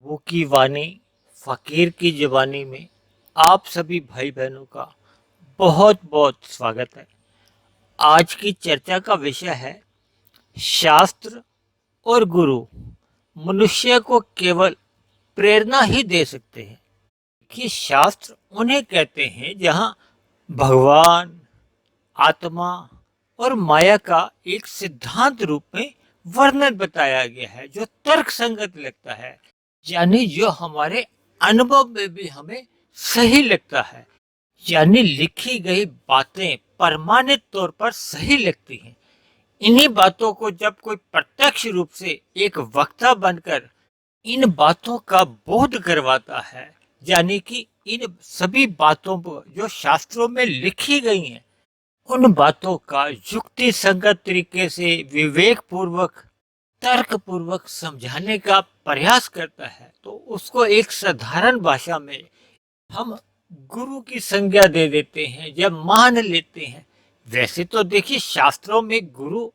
वो की वाणी फ़कीर की ज़बानी में आप सभी भाई बहनों का बहुत बहुत स्वागत है। आज की चर्चा का विषय है शास्त्र और गुरु मनुष्य को केवल प्रेरणा ही दे सकते हैं कि शास्त्र उन्हें कहते हैं जहाँ भगवान, आत्मा और माया का एक सिद्धांत रूप में वर्णन बताया गया है जो तर्क संगत लगता है, यानी जो हमारे अनुभव में भी हमें सही लगता है, यानी लिखी गई बातें प्रमाणित तौर पर सही लगती हैं। इन्हीं बातों को जब कोई प्रत्यक्ष रूप से एक वक्ता बनकर इन बातों का बोध करवाता है, यानी कि इन सभी बातों पर जो शास्त्रों में लिखी गई हैं उन बातों का युक्ति संगत तरीके से विवेक पूर्वक तर्क पूर्वक समझाने का प्रयास करता है, तो उसको एक साधारण भाषा में हम गुरु की संज्ञा दे देते हैं या मान लेते हैं। वैसे तो देखिए शास्त्रों में गुरु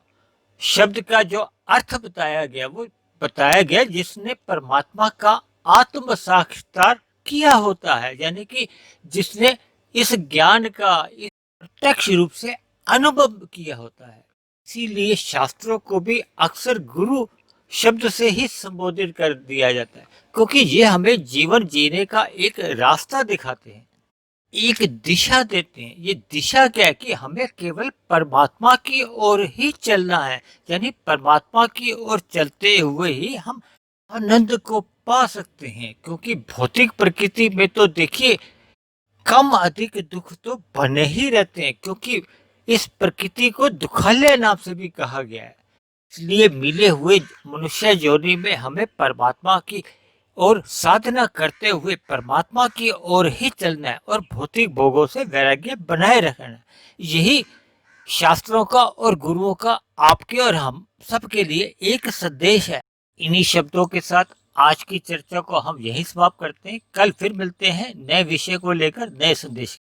शब्द का जो अर्थ बताया गया वो बताया गया जिसने परमात्मा का आत्म साक्षात्कार किया होता है, यानी कि जिसने इस ज्ञान का प्रत्यक्ष रूप से अनुभव किया होता है। इसीलिए शास्त्रों को भी अक्सर गुरु शब्द से ही संबोधित कर दिया जाता है, क्योंकि ये हमें जीवन जीने का एक रास्ता दिखाते हैं, एक दिशा देते हैं। ये दिशा क्या है कि हमें केवल परमात्मा की ओर ही चलना है, यानी परमात्मा की ओर चलते हुए ही हम आनंद को पा सकते हैं। क्योंकि भौतिक प्रकृति में तो देखिए कम अधिक दुख तो बने ही रहते हैं, क्योंकि इस प्रकृति को दुखालय नाम से भी कहा गया है। इसलिए मिले हुए मनुष्य योनि में हमें परमात्मा की और साधना करते हुए परमात्मा की ओर ही चलना है और भौतिक भोगों से वैराग्य बनाए रखना है। यही शास्त्रों का और गुरुओं का आपके और हम सबके लिए एक संदेश है। इन्हीं शब्दों के साथ आज की चर्चा को हम यहीं समाप्त करते हैं। कल फिर मिलते हैं नए विषय को लेकर नए संदेश।